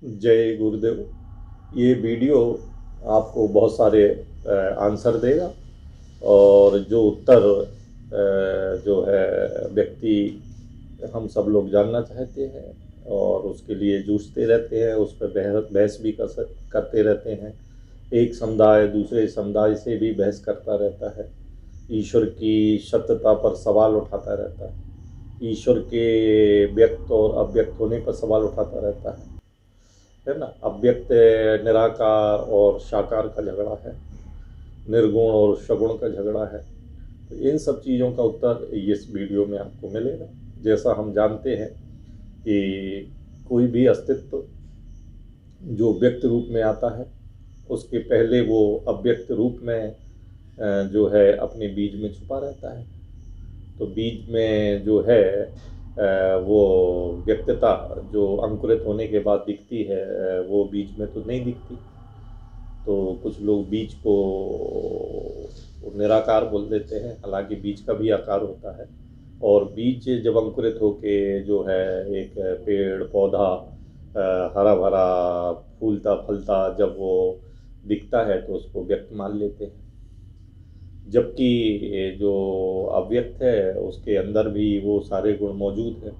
जय गुरुदेव। ये वीडियो आपको बहुत सारे आंसर देगा और जो उत्तर जो है व्यक्ति हम सब लोग जानना चाहते हैं और उसके लिए जूझते रहते हैं, उस पर बहस भी करते रहते हैं। एक समुदाय दूसरे समुदाय से भी बहस करता रहता है, ईश्वर की सत्यता पर सवाल उठाता रहता है, ईश्वर के व्यक्त और अव्यक्त होने पर सवाल उठाता रहता है ना। अव्यक्त निराकार और साकार का झगड़ा है, निर्गुण और सगुण का झगड़ा है। तो इन सब चीज़ों का उत्तर इस वीडियो में आपको मिलेगा। जैसा हम जानते हैं कि कोई भी अस्तित्व जो व्यक्त रूप में आता है, उसके पहले वो अव्यक्त रूप में जो है अपने बीज में छुपा रहता है। तो बीज में जो है वो व्यक्तता जो अंकुरित होने के बाद दिखती है, वो बीज में तो नहीं दिखती। तो कुछ लोग बीज को निराकार बोल देते हैं, हालांकि बीज का भी आकार होता है। और बीज जब अंकुरित होके जो है एक पेड़ पौधा हरा भरा फूलता फलता जब वो दिखता है तो उसको व्यक्त मान लेते हैं। जबकि जो अव्यक्त है उसके अंदर भी वो सारे गुण मौजूद हैं।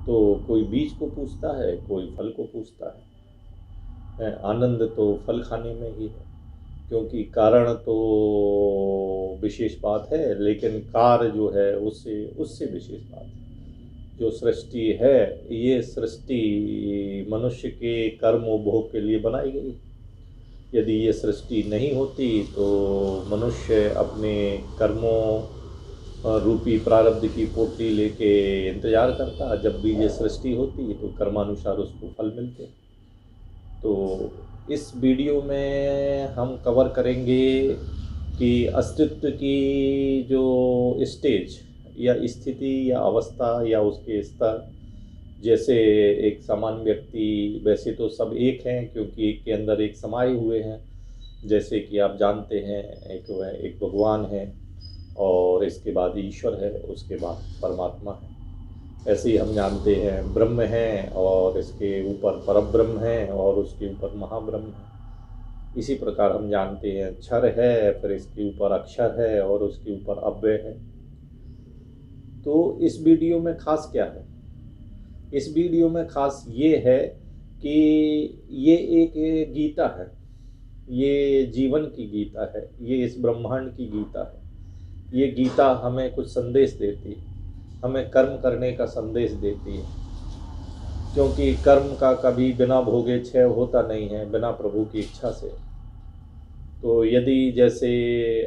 तो कोई बीज को पूछता है, कोई फल को पूछता है। आनंद तो फल खाने में ही है, क्योंकि कारण तो विशेष बात है, लेकिन कार्य जो है उससे उससे विशेष बात है। जो सृष्टि है, ये सृष्टि मनुष्य के कर्म उपभोग के लिए बनाई गई। यदि ये सृष्टि नहीं होती तो मनुष्य अपने कर्मों रूपी प्रारब्ध की पोटली लेके इंतजार करता। जब भी ये सृष्टि होती तो कर्मानुसार उसको फल मिलते। तो इस वीडियो में हम कवर करेंगे कि अस्तित्व की जो स्टेज या स्थिति या अवस्था या उसके स्तर, जैसे एक सामान्य व्यक्ति, वैसे तो सब एक हैं क्योंकि एक के अंदर एक समाये हुए हैं। जैसे कि आप जानते हैं एक भगवान है और इसके बाद ईश्वर है, उसके बाद परमात्मा है। ऐसे ही हम जानते हैं ब्रह्म है और इसके ऊपर परब्रह्म है और उसके ऊपर महाब्रह्म है। इसी प्रकार हम जानते हैं क्षर है, फिर इसके ऊपर अक्षर है और उसके ऊपर अव्यय है। तो इस वीडियो में खास क्या है? इस वीडियो में खास ये है कि ये एक गीता है, ये जीवन की गीता है, ये इस ब्रह्मांड की गीता है। ये गीता हमें कुछ संदेश देती है, हमें कर्म करने का संदेश देती है, क्योंकि कर्म का कभी बिना भोगे क्षय होता नहीं है, बिना प्रभु की इच्छा से। तो यदि जैसे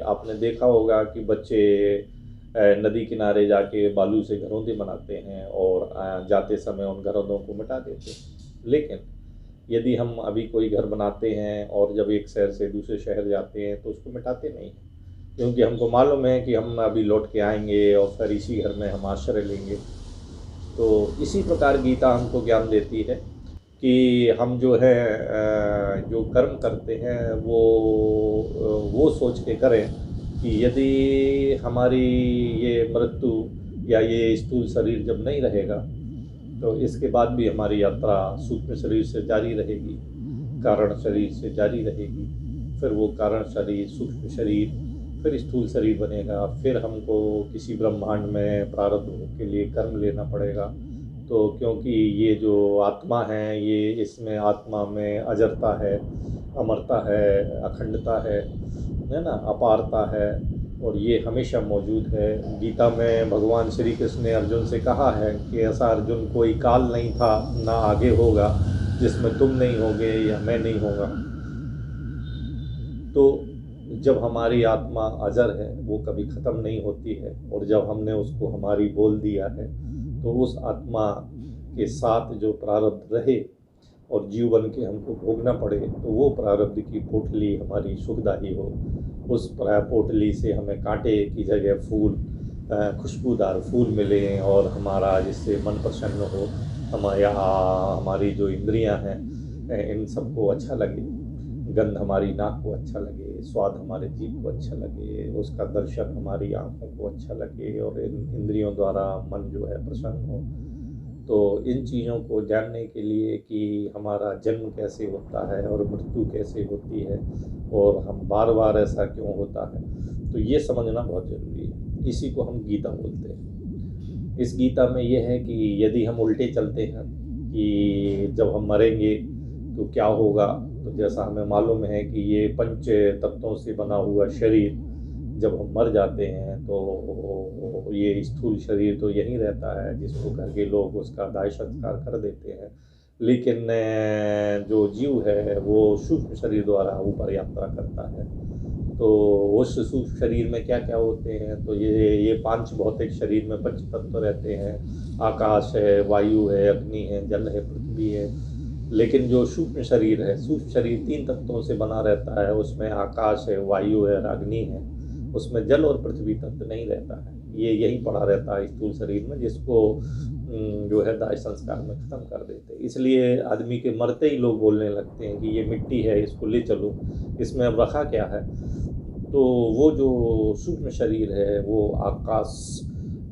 आपने देखा होगा कि बच्चे नदी किनारे जाके बालू से घरौंदे बनाते हैं और जाते समय उन घरौंदों को मिटा देते हैं। लेकिन यदि हम अभी कोई घर बनाते हैं और जब एक शहर से दूसरे शहर जाते हैं तो उसको मिटाते नहीं हैं, क्योंकि हमको मालूम है कि हम अभी लौट के आएंगे और फिर इसी घर में हम आश्रय लेंगे। तो इसी प्रकार गीता हमको ज्ञान देती है कि हम जो है जो कर्म करते हैं वो सोच के करें कि यदि हमारी ये मृत्यु या ये स्थूल शरीर जब नहीं रहेगा तो इसके बाद भी हमारी यात्रा सूक्ष्म शरीर से जारी रहेगी, कारण शरीर से जारी रहेगी। फिर वो कारण शरीर, सूक्ष्म शरीर, फिर स्थूल शरीर बनेगा। फिर हमको किसी ब्रह्मांड में प्रारब्ध के लिए कर्म लेना पड़ेगा। तो क्योंकि ये जो आत्मा है, ये इसमें आत्मा में अजरता है, अमरता है, अखंडता है ना, अपारता है, और ये हमेशा मौजूद है। गीता में भगवान श्री कृष्ण ने अर्जुन से कहा है कि ऐसा अर्जुन कोई काल नहीं था, ना आगे होगा, जिसमें तुम नहीं होगे या मैं नहीं होगा। तो जब हमारी आत्मा अजर है, वो कभी ख़त्म नहीं होती है, और जब हमने उसको हमारी बोल दिया है तो उस आत्मा के साथ जो प्रारब्ध रहे और जीव बन के हमको भोगना पड़े, तो वो प्रारब्ध की पोटली हमारी सुखदायी हो। उस पोटली से हमें कांटे की जगह फूल, खुशबूदार फूल मिले और हमारा जिससे मन प्रसन्न हो। हमारी जो इंद्रियां हैं इन सबको अच्छा लगे, गंध हमारी नाक को अच्छा लगे, स्वाद हमारे जीभ को अच्छा लगे, उसका दर्शन हमारी आँखों को अच्छा लगे और इन इंद्रियों द्वारा मन जो है प्रसन्न हो। तो इन चीज़ों को जानने के लिए कि हमारा जन्म कैसे होता है और मृत्यु कैसे होती है और हम बार बार ऐसा क्यों होता है, तो ये समझना बहुत ज़रूरी है। इसी को हम गीता बोलते हैं। इस गीता में ये है कि यदि हम उल्टे चलते हैं कि जब हम मरेंगे तो क्या होगा, तो जैसा हमें मालूम है कि ये पंच तत्वों से बना हुआ शरीर जब हम मर जाते हैं तो ये स्थूल शरीर तो यहीं रहता है, जिसको करके लोग उसका दाह संस्कार कर देते हैं। लेकिन जो जीव है वो सूक्ष्म शरीर द्वारा ऊपर यात्रा करता है। तो उस सूक्ष्म शरीर में क्या क्या होते हैं, तो ये पांच भौतिक शरीर में पंच तत्व रहते हैं। आकाश है, वायु है, अग्नि है, जल है, पृथ्वी है। लेकिन जो सूक्ष्म शरीर है, सूक्ष्म शरीर तीन तत्वों से बना रहता है। उसमें आकाश है, वायु है, अग्नि है। उसमें जल और पृथ्वी तत्व नहीं रहता है। ये यहीं पड़ा रहता है स्थूल शरीर में, जिसको जो है दाह संस्कार में ख़त्म कर देते हैं। इसलिए आदमी के मरते ही लोग बोलने लगते हैं कि ये मिट्टी है, इसको ले चलो, इसमें अब रखा क्या है। तो वो जो सूक्ष्म शरीर है वो आकाश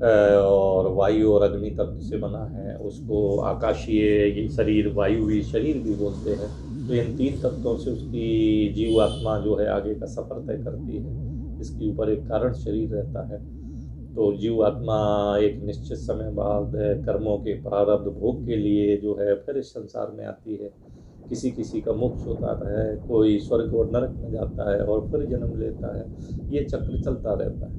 और वायु और अग्नि तत्व से बना है। उसको आकाशीय शरीर, वायुवी शरीर भी बोलते हैं। तो इन तीन तत्वों से उसकी जीवात्मा जो है आगे का सफ़र तय करती है। इसके ऊपर एक कारण शरीर रहता है। तो जीवात्मा एक निश्चित समय बाद कर्मों के प्रारब्ध भोग के लिए जो है फिर इस संसार में आती है। किसी किसी का मोक्ष होता है, कोई स्वर्ग और नरक में जाता है और फिर जन्म लेता है। ये चक्र चलता रहता है।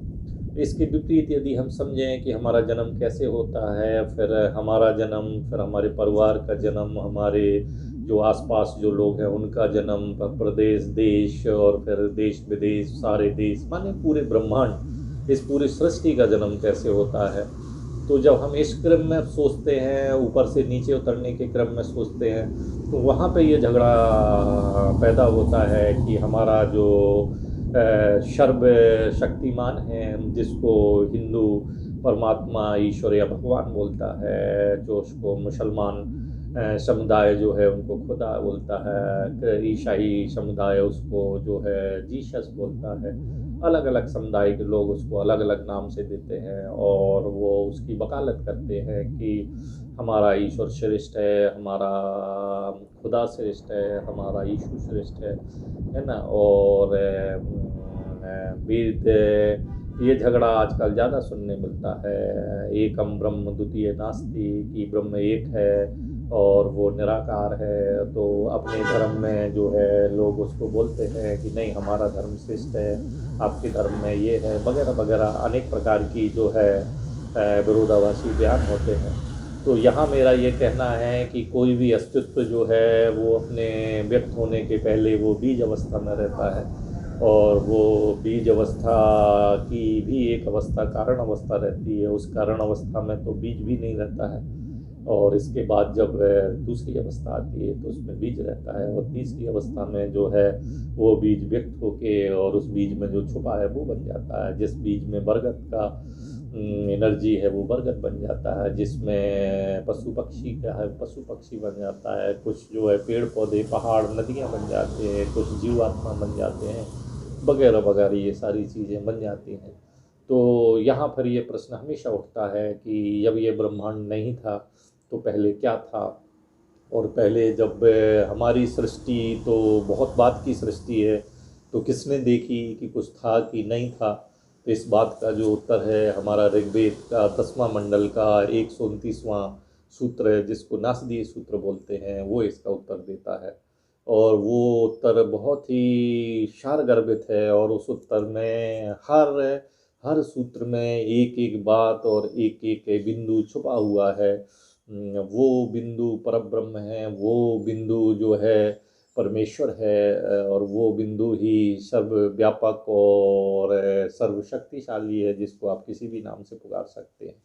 इसके विपरीत यदि हम समझें कि हमारा जन्म कैसे होता है, फिर हमारा जन्म, फिर हमारे परिवार का जन्म, हमारे जो आसपास जो लोग हैं उनका जन्म, प्रदेश, देश और फिर देश विदेश, सारे देश माने पूरे ब्रह्मांड, इस पूरी सृष्टि का जन्म कैसे होता है। तो जब हम इस क्रम में सोचते हैं, ऊपर से नीचे उतरने के क्रम में सोचते हैं, तो वहाँ पे ये झगड़ा पैदा होता है कि हमारा जो सर्व शक्तिमान है, जिसको हिंदू परमात्मा, ईश्वर या भगवान बोलता है, जो उसको मुसलमान समुदाय जो है उनको खुदा बोलता है, ईसाई समुदाय उसको जो है जीसस बोलता है। अलग अलग समुदाय के लोग उसको अलग अलग नाम से देते हैं और वो उसकी वकालत करते हैं कि हमारा ईश्वर श्रेष्ठ है, हमारा खुदा श्रेष्ठ है, हमारा यीशु श्रेष्ठ है ना। और वेद, ये झगड़ा आजकल ज़्यादा सुनने मिलता है। एकम ब्रह्म द्वितीय नास्ति, कि ब्रह्म एक है और वो निराकार है। तो अपने धर्म में जो है लोग उसको बोलते हैं कि नहीं, हमारा धर्म श्रेष्ठ है, आपके धर्म में ये है, वगैरह वगैरह अनेक प्रकार की जो है विरोधाभासी बयान होते हैं। तो यहाँ मेरा ये कहना है कि कोई भी अस्तित्व जो है वो अपने व्यक्त होने के पहले वो बीज अवस्था में रहता है, और वो बीज अवस्था की भी एक अवस्था कारण अवस्था रहती है। उस कारण अवस्था में तो बीज भी नहीं रहता है, और इसके बाद जब दूसरी अवस्था आती है तो उसमें बीज रहता है, और तीसरी अवस्था में जो है वो बीज व्यक्त होके और उस बीज में जो छुपा है वो बन जाता है। जिस बीज में बरगद का एनर्जी है वो बरगद बन जाता है, जिसमें पशु पक्षी का है पशु पक्षी बन जाता है, कुछ जो है पेड़ पौधे, पहाड़, नदियाँ बन जाते हैं, कुछ जीवात्मा बन जाते हैं, वगैरह वगैरह ये सारी चीज़ें बन जाती हैं। तो यहाँ पर ये प्रश्न हमेशा उठता है कि जब ये ब्रह्मांड नहीं था तो पहले क्या था, और पहले जब हमारी सृष्टि तो बहुत बाद की सृष्टि है, तो किसने देखी कि कुछ था कि नहीं था। तो इस बात का जो उत्तर है हमारा ऋग्वेद का 10वां मंडल का 129वां सूत्र है, जिसको नासदीय सूत्र बोलते हैं, वो इसका उत्तर देता है। और वो उत्तर बहुत ही सारगर्भित है, और उस उत्तर में हर सूत्र में एक एक बात और एक एक बिंदु छुपा हुआ है। वो बिंदु परब्रह्म है, वो बिंदु जो है परमेश्वर है, और वो बिंदु ही सर्वव्यापक और सर्वशक्तिशाली है, जिसको आप किसी भी नाम से पुकार सकते हैं।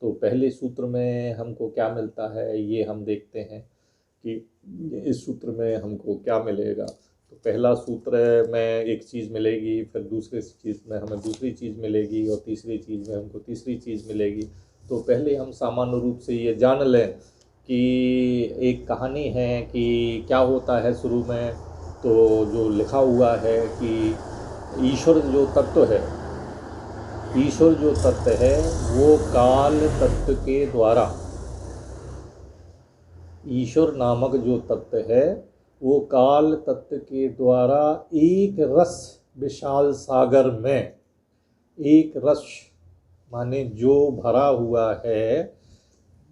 तो पहले सूत्र में हमको क्या मिलता है ये हम देखते हैं कि इस सूत्र में हमको क्या मिलेगा। तो पहला सूत्र में एक चीज़ मिलेगी, फिर दूसरे चीज़ में हमें दूसरी चीज़ मिलेगी, और तीसरी चीज़ में हमको तीसरी चीज़ मिलेगी। तो पहले हम सामान्य रूप से ये जान लें कि एक कहानी है कि क्या होता है शुरू में। तो जो लिखा हुआ है कि ईश्वर जो तत्व है वो काल तत्व के द्वारा ईश्वर नामक जो तत्व है वो काल तत्व के द्वारा एक रस विशाल सागर में, एक रस माने जो भरा हुआ है,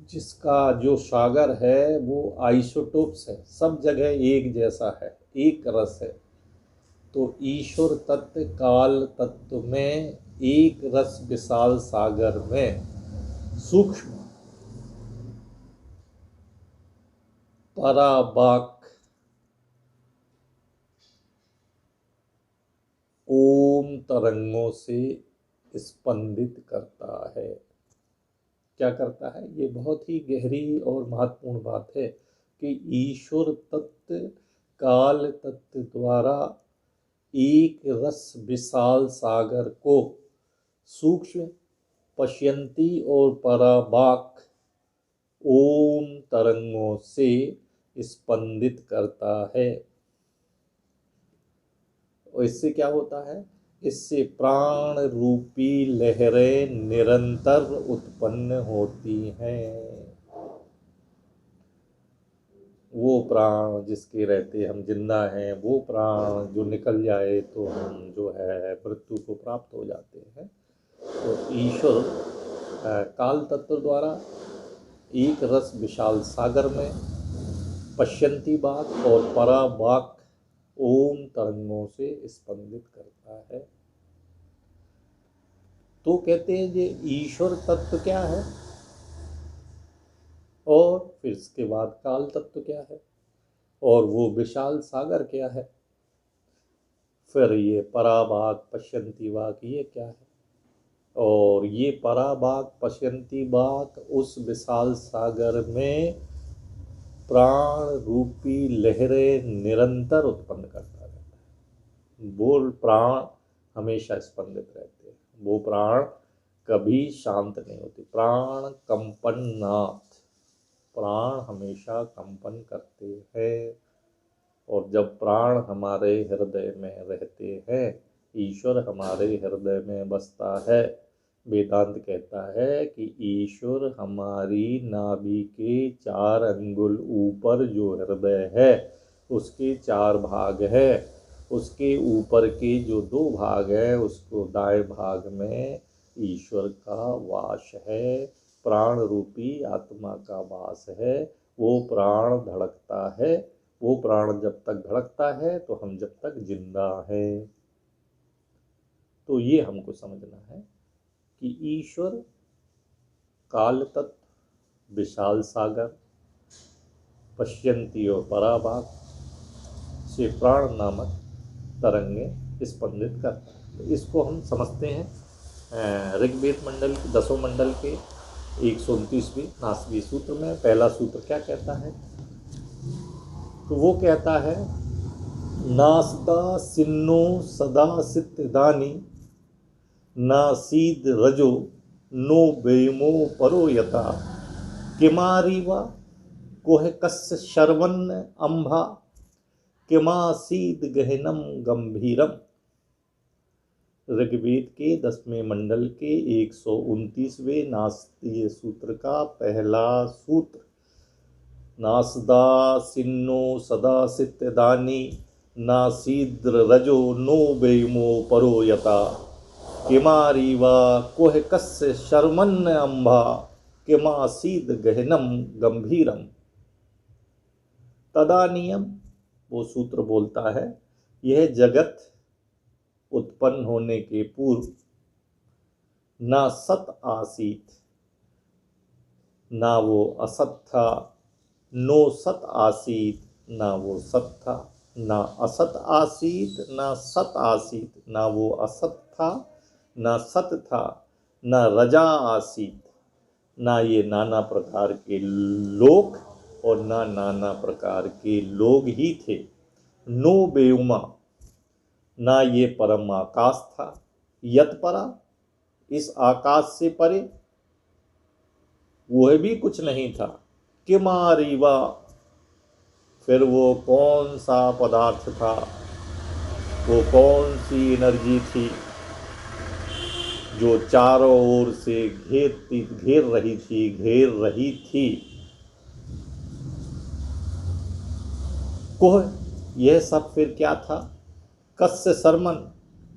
जिसका जो सागर है वो आइसोटोप्स है, सब जगह एक जैसा है, एक रस है। तो ईश्वर तत्व काल तत्व में एक रस विशाल सागर में सूक्ष्म पराबाक ओम तरंगों से स्पंदित करता है। क्या करता है? ये बहुत ही गहरी और महत्वपूर्ण बात है कि ईश्वर तत्व काल तत्व द्वारा एक रस विशाल सागर को सूक्ष्म पश्यंती और पराबाक ओम तरंगों से स्पंदित करता है। और इससे क्या होता है? इससे प्राण रूपी लहरें निरंतर उत्पन्न होती हैं। वो प्राण जिसके रहते हम जिंदा हैं, वो प्राण जो निकल जाए तो हम जो है मृत्यु को प्राप्त हो जाते हैं। तो ईश्वर काल तत्व द्वारा एक रस विशाल सागर में पश्यंती बाक और पराबाक ओम तरंगों से स्पंदित करता है। तो कहते हैं ये ईश्वर तत्व क्या है, और फिर इसके बाद काल तत्व क्या है, और वो विशाल सागर क्या है, फिर ये पराबाक पश्यंती बाक ये क्या है, और ये पराबाक पश्यंती बाक उस विशाल सागर में प्राण रूपी लहरें निरंतर उत्पन्न करता रहता है। वो प्राण हमेशा स्पंदित रहते हैं, वो प्राण कभी शांत नहीं होते। प्राण कंपन नाथ, प्राण हमेशा कंपन करते हैं। और जब प्राण हमारे हृदय में रहते हैं, ईश्वर हमारे हृदय में बसता है। वेदांत कहता है कि ईश्वर हमारी नाभि के 4 अंगुल ऊपर जो हृदय है उसके 4 भाग है, उसके ऊपर के जो 2 भाग है उसको दाएं भाग में ईश्वर का वास है, प्राण रूपी आत्मा का वास है। वो प्राण धड़कता है, वो प्राण जब तक धड़कता है तो हम जब तक जिंदा हैं। तो ये हमको समझना है कि ईश्वर काल तत्व विशाल सागर पश्यंती और पराबाक से प्राण नामक तरंगे स्पंदित करता है। तो इसको हम समझते हैं ऋग्वेद मंडल के 10वें मंडल के 129वें नासवी सूत्र में। पहला सूत्र क्या कहता है? तो वो कहता है नासदा सिन्नो सदा सिद्धदानी नासीद रजो नो बेमो परो यथा किमारीवा कोह कस्य शर्वन्न अंभा किमासीद गहनम गंभीरम। ऋग्वेद के 10वें मंडल के 129वें नास्तीय सूत्र का पहला सूत्र। नासदा सिन्नो सदा सिद्धदानी नासीद्र रजो नो बेमो परो यथा किमारीवा कोह कस्य शर्मन्न अंभा किमासीद गहनम गंभीरम। तदानियम वो सूत्र बोलता है यह जगत उत्पन्न होने के पूर्व ना सत आसीत, ना वो असत था, नो सत आसीत, ना वो सत था, ना असत आसीत, ना सत आसीत, ना वो असत था, ना सत था, ना रजा आसीत, ना ये नाना प्रकार के लोक और ना नाना प्रकार के लोग ही थे। नो बेउमा, ना ये परम आकाश था, यत परा, इस आकाश से परे वह भी कुछ नहीं था। किमारीवा, फिर वो कौन सा पदार्थ था, वो कौन सी एनर्जी थी जो चारों ओर से घेर रही थी। कोह, यह सब फिर क्या था? कस्य शर्मन,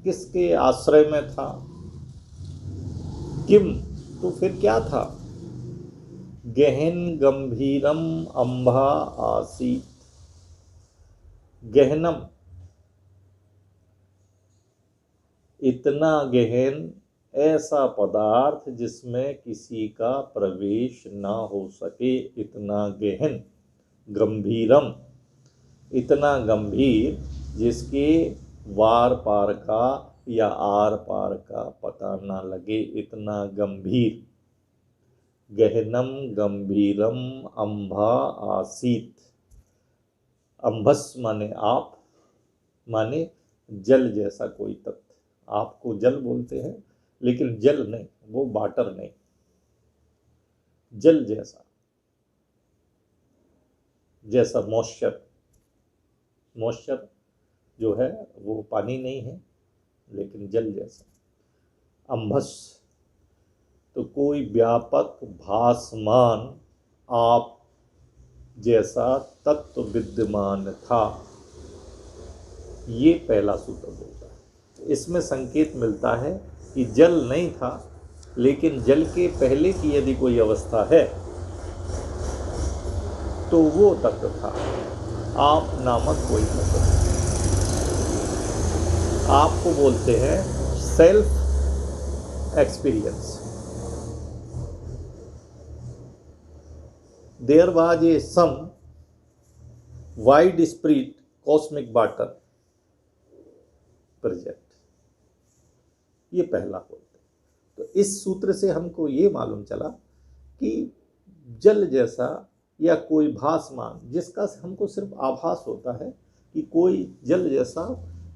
किसके आश्रय में था? किम, तो फिर क्या था? गहन गंभीरम अंबा आसीत। गहनम, इतना गहन, ऐसा पदार्थ जिसमें किसी का प्रवेश ना हो सके, इतना गहन। गंभीरम, इतना गंभीर जिसके वार पार का या आर पार का पता ना लगे, इतना गंभीर। गहनम गंभीरम अंबा आसीत। अंबस माने आप, माने जल जैसा कोई तत्व। आपको जल बोलते हैं, लेकिन जल नहीं, वो वाटर नहीं, जल जैसा, जैसा मॉइस्चर। मॉइस्चर जो है वो पानी नहीं है, लेकिन जल जैसा। अंबस, तो कोई व्यापक भासमान आप जैसा तत्व विद्यमान था। ये पहला सूत्र बोलता है। इसमें संकेत मिलता है कि जल नहीं था, लेकिन जल के पहले की यदि कोई अवस्था है तो वो तत्व था, आप नामक कोई तत्व। आपको बोलते हैं self experience. There was a some wide spread cosmic water present. ये पहला बोलते हैं। तो इस सूत्र से हमको ये मालूम चला कि जल जैसा या कोई भासमान, जिसका हमको सिर्फ आभास होता है कि कोई जल जैसा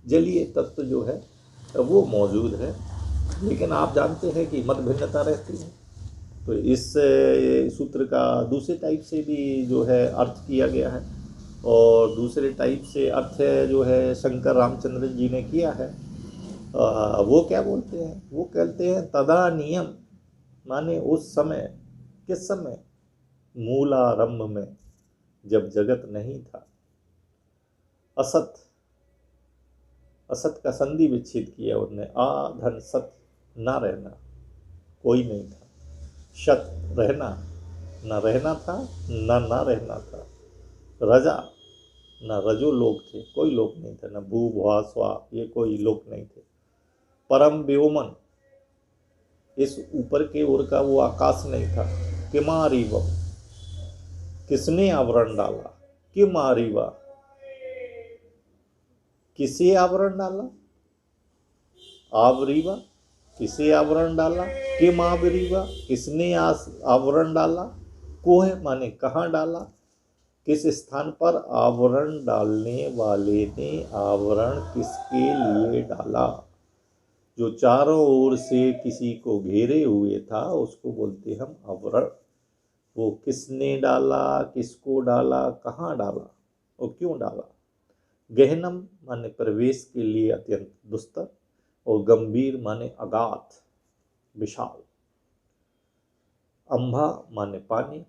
जलीय तत्व जो है वो मौजूद है, लेकिन आप जानते हैं कि मत भिन्नता रहती है। तो इस सूत्र का दूसरे टाइप से भी जो है अर्थ किया गया है, और दूसरे टाइप से अर्थ जो है शंकर रामचंद्र जी ने किया है। वो क्या बोलते हैं? वो कहते हैं तदानियम, माने उस समय। किस समय? मूलारंभ में, जब जगत नहीं था। असत, असत का संधि विच्छेद किया उन्होंने। आ धन सत, ना रहना, कोई नहीं था। शत, रहना, ना रहना था, ना रहना था। रजा, ना रजो लोग थे, कोई लोग नहीं थे। ना भू भुआ स्वा, ये कोई लोग नहीं थे। परम व्योमन, इस ऊपर के ओर का वो आकाश नहीं था। किमारीवम, किसने आवरण डाला? किमारीवा, किसे आवरण डाला? आवरीवा, किसे आवरण डाला? किम आवरीवा, किसने आवरण डाला? कोह माने कहाँ डाला? किस स्थान पर? आवरण डालने वाले ने आवरण किसके लिए डाला? जो चारों ओर से किसी को घेरे हुए था उसको बोलते हम आवरण। वो किसने डाला, किसको डाला, कहाँ डाला और क्यों डाला? गहनम माने प्रवेश के लिए अत्यंत दुस्तर, और गंभीर माने अगाध, विशाल। अंबा माने पानी।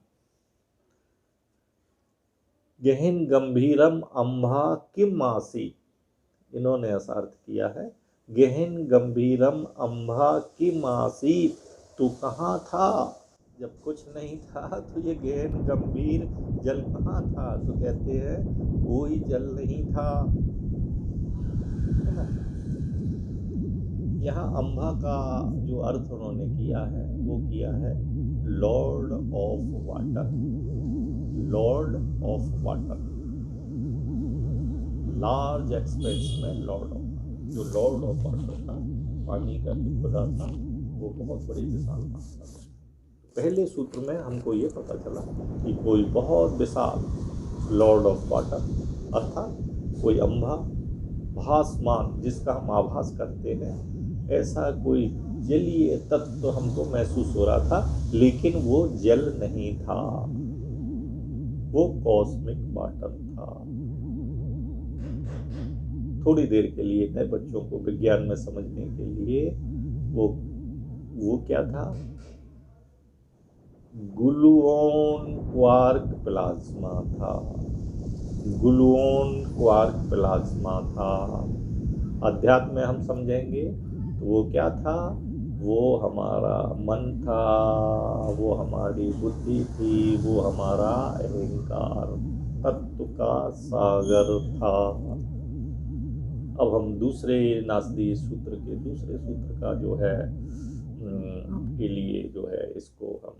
गहन गंभीरम अंबा किम आसी, इन्होंने ऐसा अर्थ किया है। गहन गंभीरम अंबा किम आसी, तू कहाँ था जब कुछ नहीं था? तो ये गहन गंभीर जल कहाँ था? तो कहते हैं वो ही जल नहीं था, है ना। यहाँ अंबा का जो अर्थ उन्होंने किया है वो किया है Lord of water. Lord of water, large expense में लॉर्ड ऑफ, जो लॉर्ड ऑफ वाटर था, पानी का खुदा था, वो बहुत बड़ी विशाल था। पहले सूत्र में हमको ये पता चला कि कोई बहुत विशाल लॉर्ड ऑफ वाटर, अर्थात कोई अंबा भासमान, जिसका हम आभास करते हैं, ऐसा कोई जलीय तत्व हमको महसूस हो रहा था, लेकिन वो जल नहीं था, वो कॉस्मिक वाटर था। थोड़ी देर के लिए नए बच्चों को विज्ञान में समझने के लिए वो क्या था? ग्लूऑन क्वार्क प्लाज्मा था। ग्लूओन क्वार्क प्लाज्मा था। अध्यात्म में हम समझेंगे तो वो क्या था, वो हमारा मन था, वो हमारी बुद्धि थी, वो हमारा अहंकार तत्व का सागर था। अब हम दूसरे नासदीय सूत्र के दूसरे सूत्र का जो है आपके लिए जो है इसको हम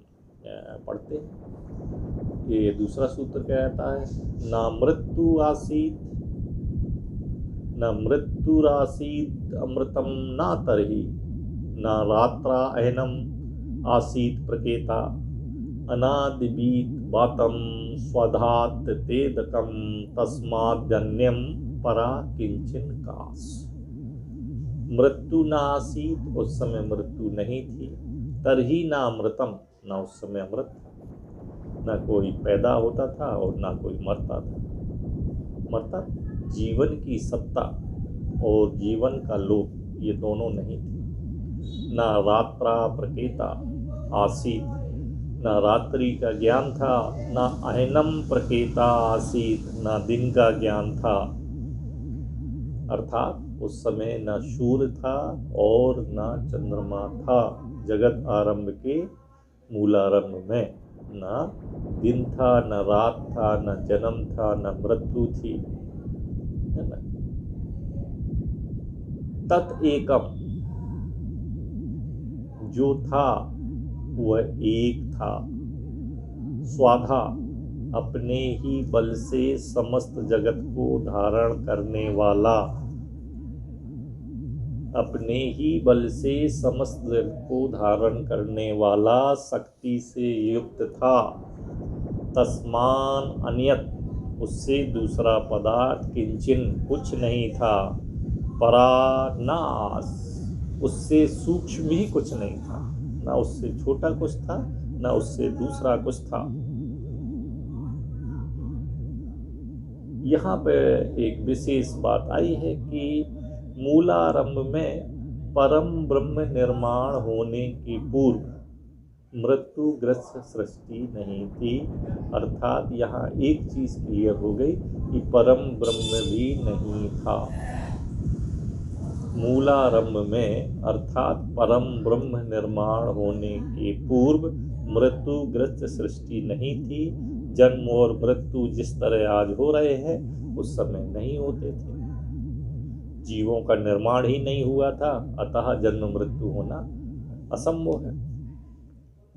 पढ़ते हैं। ये दूसरा सूत्र क्या कहता है, ना मृत्यु आसीत न मृत्युरासीत अमृतम ना तरही, न रात्रा अहनम आसीत प्रकेता, अनादिबीत बातम स्वधात तेदकम तस्मात् जन्यम परा किंचन कास। मृत्यु ना आसीत, उस समय मृत्यु नहीं थी, तरही ना अमृतम, ना उस समय अमृत था, ना कोई पैदा होता था और ना कोई मरता था। मरता जीवन की सत्ता और जीवन का लोक, ये दोनों नहीं थे। ना रात्रा प्रकेता आसीत, ना रात्रि का ज्ञान था, ना अहनम प्रकेता आसीत, ना दिन का ज्ञान था। अर्थात उस समय ना सूर्य था और ना चंद्रमा था। जगत आरंभ के मूलारंभ में ना दिन था, न रात था, न जन्म था, न मृत्यु थी, है ना। तत् एकम, जो था वह एक था। स्वाधा, अपने ही बल से समस्त जगत को धारण करने वाला, अपने ही बल से समस्त जगत को धारण करने वाला शक्ति से युक्त था। तस्मान अन्यत, उससे दूसरा पदार्थ किंचिन कुछ नहीं था। परा नास, उससे सूक्ष्म भी कुछ नहीं था, ना उससे छोटा कुछ था, ना उससे दूसरा कुछ था। यहाँ पे एक विशेष बात आई है कि मूलारंभ में परम ब्रह्म निर्माण होने की पूर्व मृत्युग्रस्त सृष्टि नहीं थी। अर्थात यहाँ एक चीज क्लियर हो गई कि परम ब्रह्म भी नहीं था। मूलारंभ में अर्थात परम ब्रह्म निर्माण होने के पूर्व मृत्युग्रस्त सृष्टि नहीं थी। जन्म और मृत्यु जिस तरह आज हो रहे हैं उस समय नहीं होते थे। जीवों का निर्माण ही नहीं हुआ था, अतः जन्म मृत्यु होना असंभव है।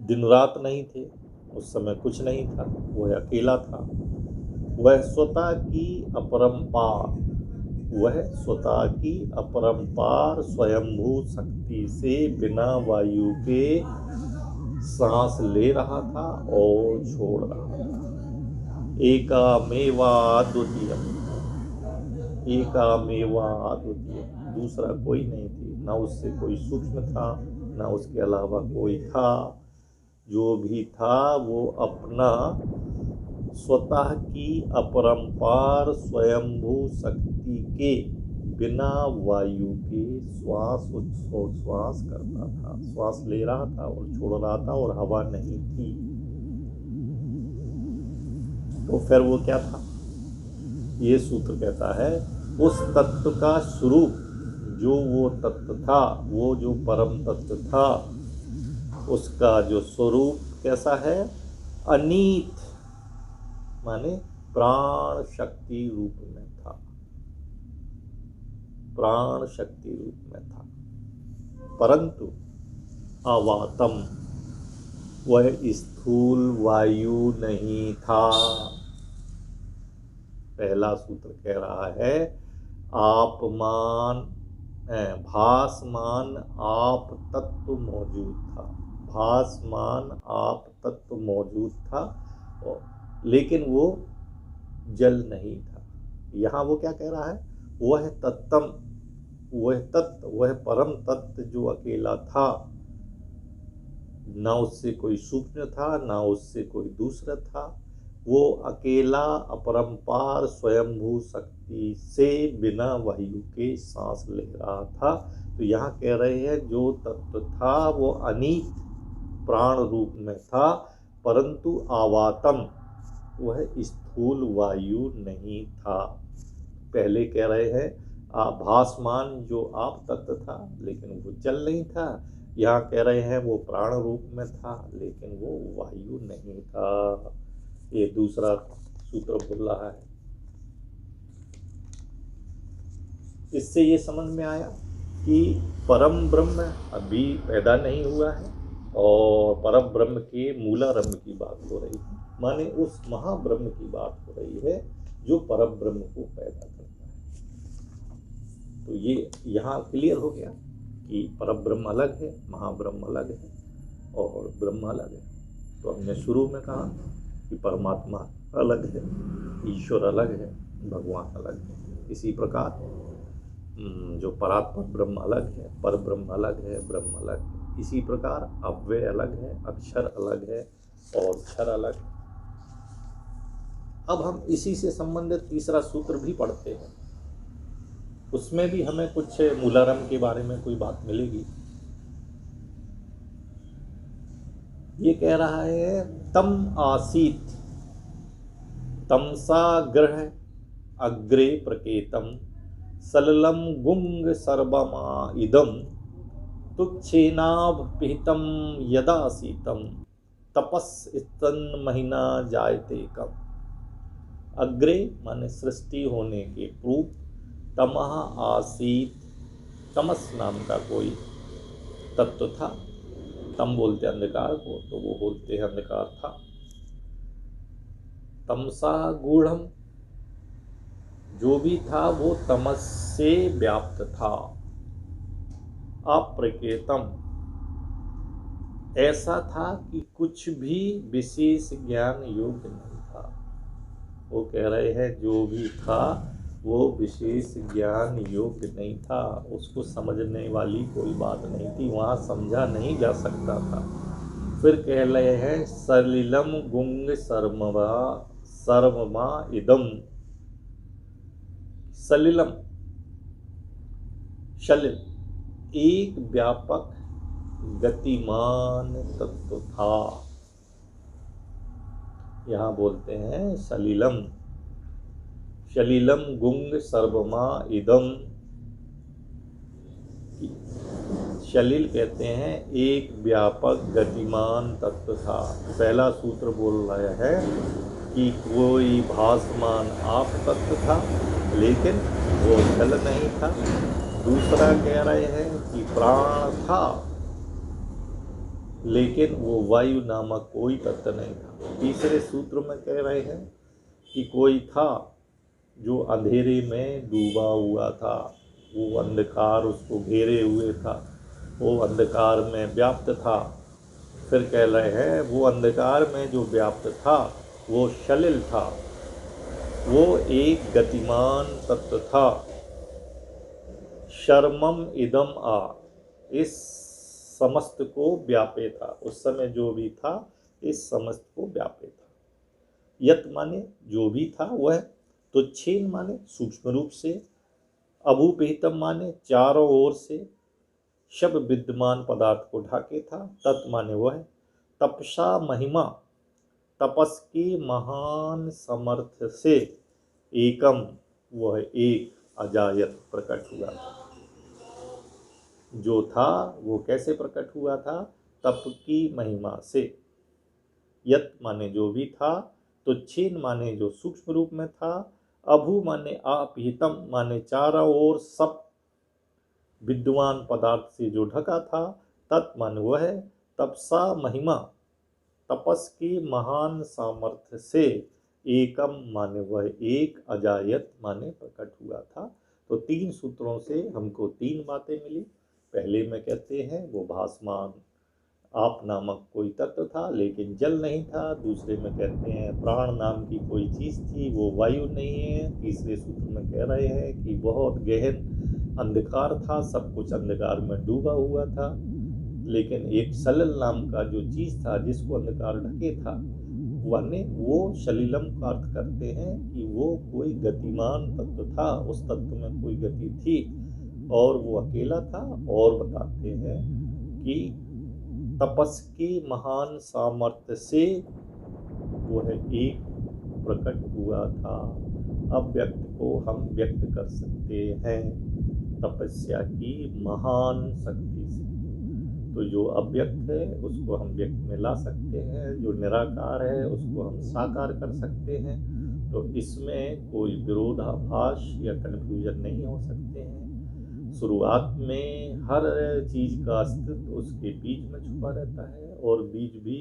दिन रात नहीं थे, उस समय कुछ नहीं था, वह अकेला था। वह स्वतः की अपरंपार, वह स्वतः की अपरंपार स्वयंभू शक्ति से बिना वायु के सांस ले रहा था और छोड़ रहा था। एकामेवा अद्वितीय, एकामेवा अद्वितीय, दूसरा कोई नहीं थी, ना उससे कोई सूक्ष्म था, ना उसके अलावा कोई था। जो भी था वो अपना स्वतः की अपरंपार स्वयंभू शक्ति के बिना वायु के श्वास उच्छ्वास करता था, श्वास ले रहा था और छोड़ रहा था, और हवा नहीं थी। तो फिर वो क्या था, ये सूत्र कहता है उस तत्व का स्वरूप, जो वो तत्व था, वो जो परम तत्व था, उसका जो स्वरूप कैसा है, अनीत माने प्राण शक्ति रूप में था, प्राण शक्ति रूप में था। परंतु अवातम, वह स्थूल वायु नहीं था। पहला सूत्र कह रहा है आपमान भासमान आप तत्व मौजूद था, भासमान आप तत्व मौजूद था, लेकिन वो जल नहीं था। यहाँ वो क्या कह रहा है, वह तत्तम, वह तत्व, वह परम तत्व जो अकेला था, ना उससे कोई सूक्ष्म था, ना उससे कोई दूसरा था। वो अकेला अपरंपार स्वयंभू शक्ति से बिना वायु के सांस ले रहा था। तो यहाँ कह रहे हैं जो तत्व था वो अनीत प्राण रूप में था, परंतु आवातम, वह स्थूल वायु नहीं था। पहले कह रहे हैं भासमान जो आप तत्व था लेकिन वो जल नहीं था। यहाँ कह रहे हैं वो प्राण रूप में था लेकिन वो वायु नहीं था। ये दूसरा सूत्र बोल रहा है। इससे ये समझ में आया कि परम ब्रह्म अभी पैदा नहीं हुआ है और परम ब्रह्म के मूलारंभ की बात हो रही है, माने उस महाब्रह्म की बात हो रही है जो परम ब्रह्म को पैदा करता है। तो ये यहाँ क्लियर हो गया कि परम ब्रह्म अलग है, महाब्रह्म अलग है और ब्रह्म अलग है। तो हमने शुरू में कहा कि परमात्मा अलग है, ईश्वर अलग है, भगवान अलग है। इसी प्रकार जो परात्पर ब्रह्म अलग है, पर ब्रह्म अलग है, ब्रह्म अलग है। इसी प्रकार अव्यय अलग है, अक्षर अलग है और क्षर अलग है। अब हम इसी से संबंधित तीसरा सूत्र भी पढ़ते हैं। उसमें भी हमें कुछ मूलारंभ के बारे में कोई बात मिलेगी। ये कह रहा है तम आसीत तमसा ग्रह अग्रे प्रकेतम सललम गुंग सर्वमा इदम तुच्छेनाभ पिहितम यदा शीतम तपस स्तन महीना जायते कम। अग्रे माने सृष्टि होने के पूर्व, तमह आसीत, तमस नाम का कोई तत्व था। तम बोलते अंधकार को, तो वो बोलते हैं अंधकार था। तमसा गूढ़म, जो भी था वो तमस से व्याप्त था। अप्रकेतम, ऐसा था कि कुछ भी विशेष ज्ञान योग्य नहीं था। वो कह रहे हैं जो भी था वो विशेष ज्ञान योग्य नहीं था, उसको समझने वाली कोई बात नहीं थी, वहाँ समझा नहीं जा सकता था। फिर कह रहे हैं सलिलम गुंग सर्वमा इदम। सलिलम, सलिल एक व्यापक गतिमान तत्व था। यहाँ बोलते हैं सलिलम, सलिलम गुंग सर्वमा इदम। सलिल कहते हैं एक व्यापक गतिमान तत्व था। पहला सूत्र बोल रहा है कि कोई भासमान आप तत्व था लेकिन वो जल नहीं था। दूसरा कह रहे हैं कि प्राण था लेकिन वो वायु नामक कोई तत्व नहीं था। तीसरे सूत्र में कह रहे हैं कि कोई था जो अंधेरे में डूबा हुआ था, वो अंधकार उसको घेरे हुए था, वो अंधकार में व्याप्त था। फिर कह रहे हैं वो अंधकार में जो व्याप्त था वो सलिल था, वो एक गतिमान तत्व था। शर्मम इदम आ, इस समस्त को व्यापे था। उस समय जो भी था इस समस्त को व्यापे था। यत माने जो भी था वह, तुच्छेन माने सूक्ष्म रूप से, अभूपहितम माने चारों ओर से सब विद्यमान पदार्थ को ढाके था। तत् माने वह, तपसा महिमा, तपस के महान समर्थ से, एकम वह एक, अजायत प्रकट हुआ था। जो था वो कैसे प्रकट हुआ था? तप की महिमा से। यत माने जो भी था, तुच्छेन माने जो सूक्ष्म रूप में था, अभू माने अपहितम माने चारों ओर सब विद्वान पदार्थ से जो ढका था, तत् माने वह, तपसा महिमा, तपस की महान सामर्थ्य से, एकम माने वह एक, अजायत माने प्रकट हुआ था। तो तीन सूत्रों से हमको तीन बातें मिली। पहले में कहते हैं वो भासमान आप नामक कोई तत्व था लेकिन जल नहीं था। दूसरे में कहते हैं प्राण नाम की कोई चीज़ थी, वो वायु नहीं है। तीसरे सूत्र में कह रहे हैं कि बहुत गहन अंधकार था, सब कुछ अंधकार में डूबा हुआ था, लेकिन एक सलिल नाम का जो चीज़ था जिसको अंधकार ढके था, वने वो सलिलम का अर्थ करते हैं कि वो कोई गतिमान तत्व था, उस तत्व में कोई गति थी और वो अकेला था। और बताते हैं कि तपस के महान सामर्थ्य से वो है एक, प्रकट हुआ था, अव्यक्त को हम व्यक्त कर सकते हैं तपस्या की महान शक्ति से। तो जो अव्यक्त है उसको हम व्यक्त में ला सकते हैं, जो निराकार है उसको हम साकार कर सकते हैं। तो इसमें कोई विरोधाभास या कन्फ्यूजन नहीं हो सकते हैं। शुरुआत में हर चीज़ का अस्तित्व उसके बीज में छुपा रहता है और बीज भी